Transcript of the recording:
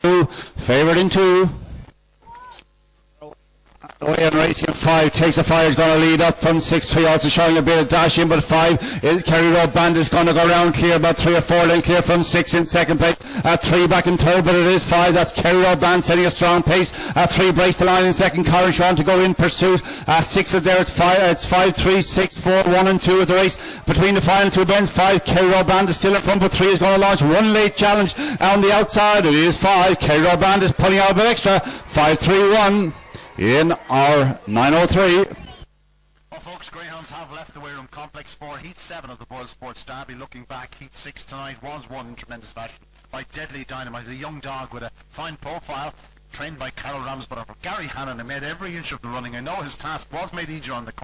Favourite in 2. Away and racing 5, takes a 5, is going to lead up from 6, 3, also showing a bit of dash in, but 5 is KERRYROAD BAND is going to go round clear, about 3 or 4 lengths clear from 6 in second place, 3 back in third, but it is 5, that's KERRYROAD BAND setting a strong pace, 3 breaks the line in second, CORRIN SEAN to go in pursuit, 6 is there, it's 5, 3, 6, 4, 1 and 2 is the race between the final 2 bends. 5, KERRYROAD BAND is still in front, but 3 is going to launch 1 late challenge on the outside. It is 5, KERRYROAD BAND is pulling out a bit extra, 5, 3, 1 in our 903. Well, folks, Greyhounds have left the Weirham Complex for Heat 7 of the Boyle Sports Derby. Looking back, Heat 6 tonight was won in tremendous fashion by Deadly Dynamite, a young dog with a fine profile, trained by Carol Ramsbottom. Gary Hannon made every inch of the running. I know his task was made easier on the